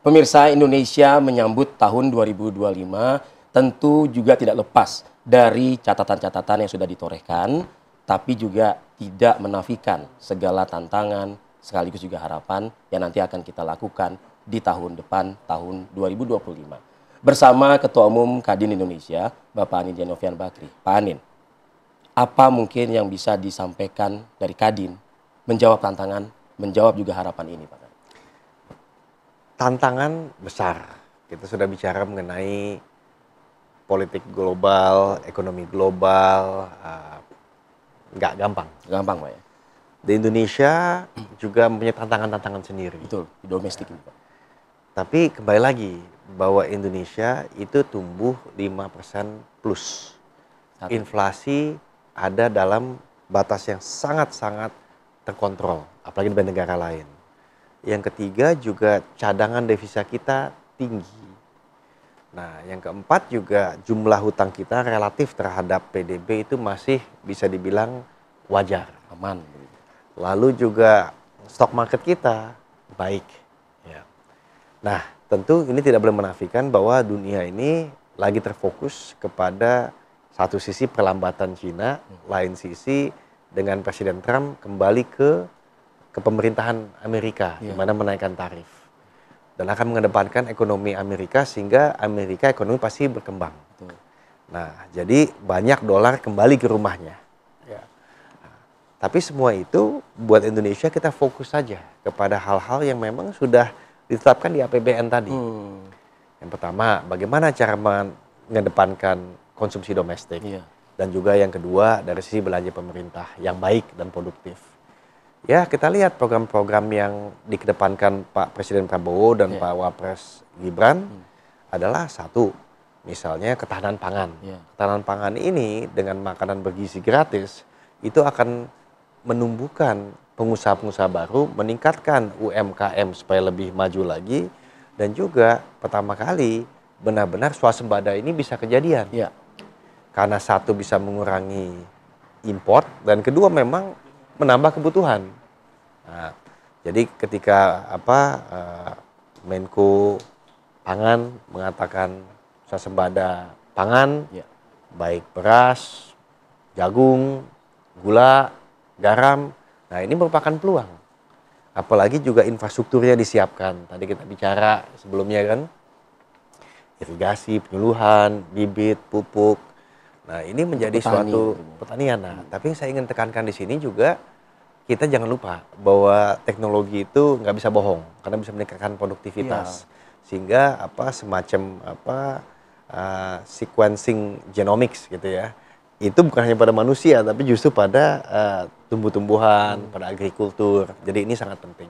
Pemirsa, Indonesia menyambut tahun 2025 tentu juga tidak lepas dari catatan-catatan yang sudah ditorehkan, tapi juga tidak menafikan segala tantangan sekaligus juga harapan yang nanti akan kita lakukan di tahun depan, tahun 2025. Bersama Ketua Umum Kadin Indonesia, Bapak Anin Denovian Bakri. Pak Anin, apa mungkin yang bisa disampaikan dari Kadin menjawab tantangan, menjawab juga harapan ini, Pak? Tantangan besar. Kita sudah bicara mengenai politik global, ekonomi global, nggak gampang. Gampang, Pak ya? Di Indonesia juga mempunyai tantangan-tantangan sendiri. Betul, di domestik ini, Pak. Tapi kembali lagi, bahwa Indonesia itu tumbuh 5% plus. Inflasi ada dalam batas yang sangat-sangat terkontrol, apalagi di negara lain. Yang ketiga juga cadangan devisa kita tinggi. Nah, yang keempat juga jumlah hutang kita relatif terhadap PDB itu masih bisa dibilang wajar, aman. Lalu juga stok market kita baik. Ya. Nah, tentu ini tidak boleh menafikan bahwa dunia ini lagi terfokus kepada satu sisi perlambatan Cina, lain sisi dengan Presiden Trump kembali ke pemerintahan Amerika, di mana menaikkan tarif dan akan mengedepankan ekonomi Amerika sehingga Amerika ekonomi pasti berkembang. Nah, jadi banyak dolar kembali ke rumahnya. Ya. Nah, tapi semua itu buat Indonesia kita fokus saja kepada hal-hal yang memang sudah ditetapkan di APBN tadi. Yang pertama, bagaimana cara mengedepankan konsumsi domestik, dan juga yang kedua dari sisi belanja pemerintah yang baik dan produktif. Ya, kita lihat program-program yang dikedepankan Pak Presiden Prabowo dan Pak Wapres Gibran adalah satu, misalnya ketahanan pangan. Ketahanan pangan ini dengan makanan bergizi gratis itu akan menumbuhkan pengusaha-pengusaha baru, meningkatkan UMKM supaya lebih maju lagi, dan juga pertama kali benar-benar swasembada ini bisa kejadian. Karena satu bisa mengurangi import dan kedua memang menambah kebutuhan. Nah, jadi ketika Menko Pangan mengatakan swasembada pangan, baik beras, jagung, gula, garam, nah ini merupakan peluang. Apalagi juga infrastrukturnya disiapkan. Tadi kita bicara sebelumnya kan, irigasi, penyuluhan, bibit, pupuk. Nah, ini menjadi suatu pertanian. Nah, tapi yang saya ingin tekankan di sini juga kita jangan lupa bahwa teknologi itu nggak bisa bohong karena bisa meningkatkan produktivitas. Sehingga semacam sequencing genomics gitu ya. Itu bukan hanya pada manusia tapi justru pada tumbuh-tumbuhan, pada agrikultur. Jadi ini sangat penting.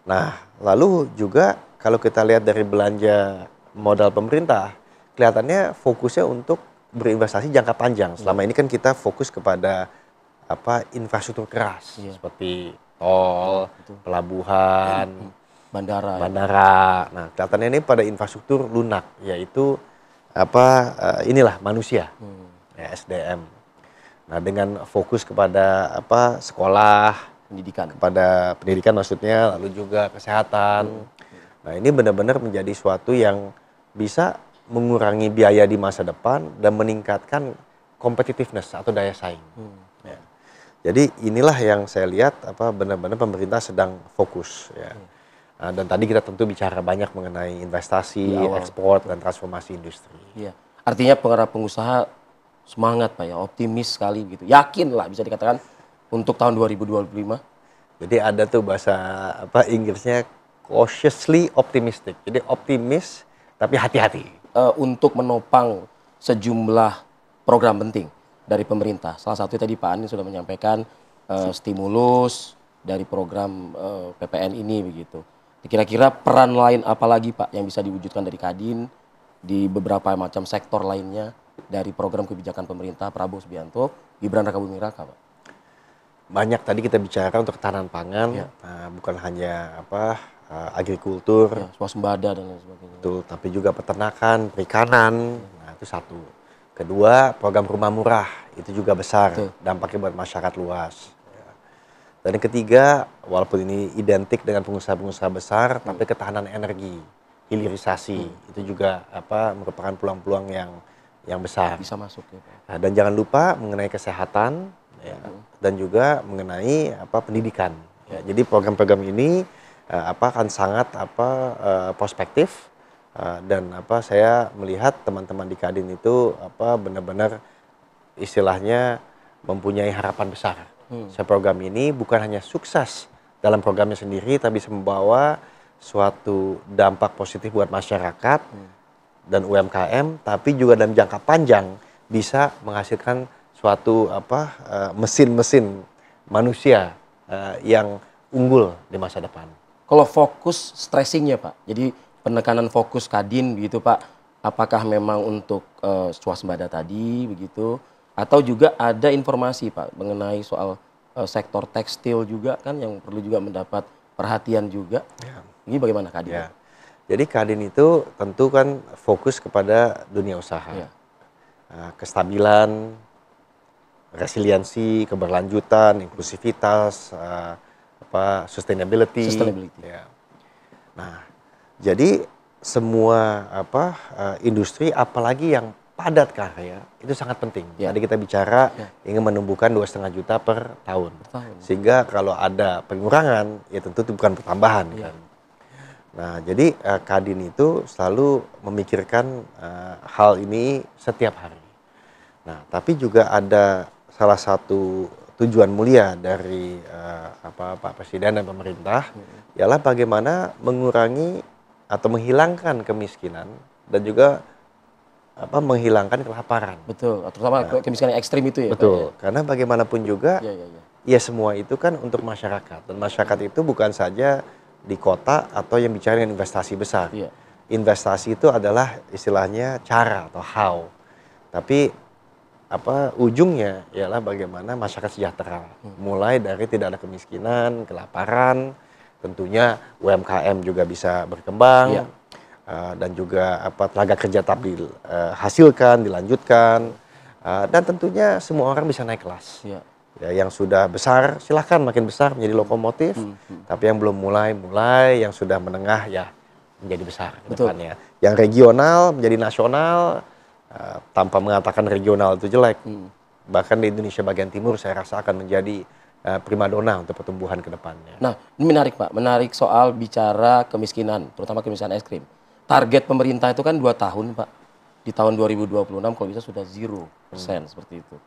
Nah, lalu juga kalau kita lihat dari belanja modal pemerintah, kelihatannya fokusnya untuk berinvestasi jangka panjang. Selama ini kan kita fokus kepada infrastruktur keras seperti tol, pelabuhan, bandara. Nah, kelihatannya ini pada infrastruktur lunak, yaitu inilah manusia, SDM. Nah, dengan fokus kepada sekolah, kepada pendidikan maksudnya, lalu juga kesehatan. Nah, ini benar-benar menjadi suatu yang bisa mengurangi biaya di masa depan dan meningkatkan competitiveness atau daya saing. Ya. Jadi inilah yang saya lihat benar-benar pemerintah sedang fokus. Ya. Nah, dan tadi kita tentu bicara banyak mengenai investasi, ekspor dan transformasi industri. Artinya pengusaha semangat Pak ya, optimis sekali gitu, yakin lah bisa dikatakan untuk tahun 2025. Jadi ada tuh bahasa Inggrisnya cautiously optimistic. Jadi optimis tapi hati-hati. Untuk menopang sejumlah program penting dari pemerintah. Salah satu tadi Pak Anin sudah menyampaikan stimulus dari program PPN ini begitu. Kira-kira peran lain apa lagi Pak yang bisa diwujudkan dari Kadin di beberapa macam sektor lainnya dari program kebijakan pemerintah Prabowo Subianto, Gibran Rakabuming Raka Pak? Banyak tadi kita bicara untuk ketahanan pangan, bukan hanya agrikultur, swasembada dan lain sebagainya. Betul, tapi juga peternakan, perikanan, nah itu satu. Kedua, program rumah murah itu juga besar, dampaknya buat masyarakat luas. Dan yang ketiga, walaupun ini identik dengan pengusaha-pengusaha besar, tapi ketahanan energi, hilirisasi itu juga merupakan peluang-peluang yang besar. Bisa masuk ya Pak. Nah, dan jangan lupa mengenai kesehatan ya, dan juga mengenai pendidikan. Ya, jadi program-program ini akan sangat prospektif dan saya melihat teman-teman di Kadin itu benar-benar istilahnya mempunyai harapan besar. Program ini bukan hanya sukses dalam programnya sendiri, tapi bisa membawa suatu dampak positif buat masyarakat dan UMKM, tapi juga dalam jangka panjang bisa menghasilkan suatu mesin-mesin manusia yang unggul di masa depan. Kalau fokus stressingnya Pak, jadi penekanan fokus Kadin begitu Pak, apakah memang untuk swasembada tadi begitu, atau juga ada informasi Pak mengenai soal sektor tekstil juga kan yang perlu juga mendapat perhatian juga. Ya. Ini bagaimana Kadin? Ya. Jadi Kadin itu tentu kan fokus kepada dunia usaha, Ya. Kestabilan, resiliensi, keberlanjutan, inklusivitas, sustainability. Ya. Nah, jadi semua industri apalagi yang padat karya itu sangat penting. Ya. Tadi kita bicara ingin menumbuhkan 2,5 juta per tahun. Sehingga kalau ada pengurangan ya tentu itu bukan pertambahan kan. Nah, jadi Kadin itu selalu memikirkan hal ini setiap hari. Nah, tapi juga ada salah satu tujuan mulia dari Pak Presiden dan pemerintah ialah bagaimana mengurangi atau menghilangkan kemiskinan dan juga menghilangkan kelaparan. Betul, terutama kemiskinan ekstrim itu ya Betul, Pak, ya? karena bagaimanapun juga ya semua itu kan untuk masyarakat. Dan masyarakat itu bukan saja di kota atau yang bicara dengan investasi besar. Iya. Investasi itu adalah istilahnya cara atau how. Tapi ujungnya ialah bagaimana masyarakat sejahtera. Mulai dari tidak ada kemiskinan, kelaparan, tentunya UMKM juga bisa berkembang. Iya. Dan juga tenaga kerja tetap dihasilkan, dilanjutkan, dan tentunya semua orang bisa naik kelas. Iya. Ya, yang sudah besar silahkan makin besar menjadi lokomotif, tapi yang belum mulai, yang sudah menengah ya menjadi besar ke depannya. Yang regional menjadi nasional, tanpa mengatakan regional itu jelek. Bahkan di Indonesia bagian timur saya rasa akan menjadi primadona untuk pertumbuhan ke depannya. Nah, ini menarik Pak, menarik soal bicara kemiskinan, terutama kemiskinan ekstrim. Target pemerintah itu kan 2 tahun Pak. Di tahun 2026 kalau bisa sudah 0% seperti itu.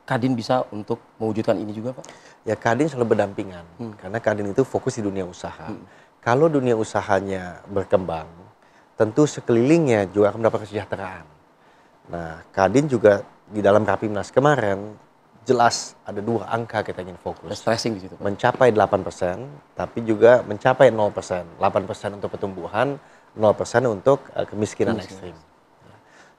Kadin bisa untuk mewujudkan ini juga Pak? Ya Kadin selalu berdampingan, karena Kadin itu fokus di dunia usaha. Kalau dunia usahanya berkembang, tentu sekelilingnya juga akan mendapat kesejahteraan. Nah, Kadin juga di dalam Rapimnas kemarin, jelas ada 2 angka kita ingin fokus. Stressing di situ Pak. Mencapai 8%, tapi juga mencapai 0%. 8% untuk pertumbuhan, 0% untuk kemiskinan ekstrim.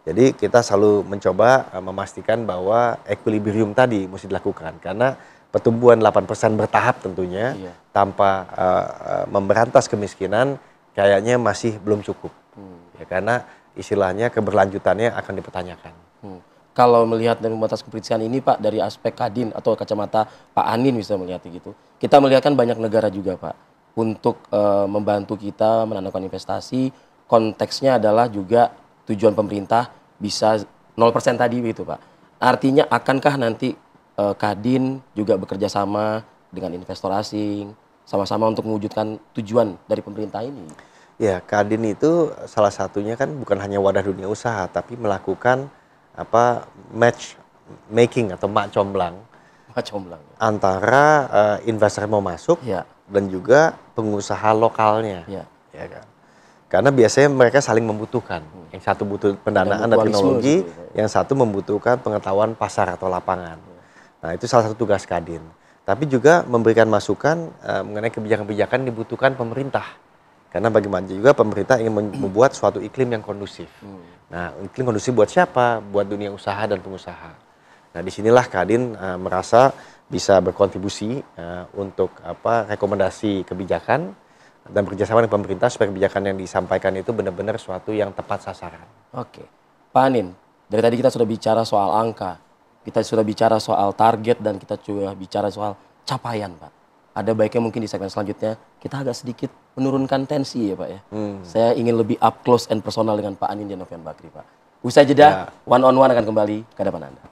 Jadi kita selalu mencoba memastikan bahwa equilibrium tadi mesti dilakukan. Karena pertumbuhan 8% bertahap tentunya, tanpa memberantas kemiskinan, kayaknya masih belum cukup. Ya, karena istilahnya keberlanjutannya akan dipertanyakan. Kalau melihat dari pembatas kepolisian ini Pak, dari aspek Kadin atau kacamata Pak Anin bisa melihat gitu. Kita melihat kan banyak negara juga Pak, untuk membantu kita menanamkan investasi, konteksnya adalah juga tujuan pemerintah bisa 0% tadi begitu Pak. Artinya akankah nanti Kadin juga bekerja sama dengan investor asing, sama-sama untuk mewujudkan tujuan dari pemerintah ini? Ya, Kadin itu salah satunya kan bukan hanya wadah dunia usaha, tapi melakukan match making atau mak comblang antara investor yang mau masuk dan juga pengusaha lokalnya. Ya kan? Karena biasanya mereka saling membutuhkan. Yang satu butuh pendanaan dan teknologi, yang satu membutuhkan pengetahuan pasar atau lapangan. Nah, itu salah satu tugas Kadin. Tapi juga memberikan masukan mengenai kebijakan-kebijakan yang dibutuhkan pemerintah. Karena bagaimana juga pemerintah ingin membuat suatu iklim yang kondusif. Nah, iklim kondusif buat siapa? Buat dunia usaha dan pengusaha. Nah, disinilah Kadin merasa bisa berkontribusi untuk rekomendasi kebijakan dan bekerjasama dengan pemerintah supaya kebijakan yang disampaikan itu benar-benar suatu yang tepat sasaran. Oke, Pak Anin, dari tadi kita sudah bicara soal angka, kita sudah bicara soal target, dan kita juga bicara soal capaian Pak. ada baiknya mungkin di segmen selanjutnya kita agak sedikit menurunkan tensi ya Pak ya. Saya ingin lebih up close and personal dengan Pak Anindya Novian Bakri Pak. Usai jeda, one on one akan kembali ke depan Anda.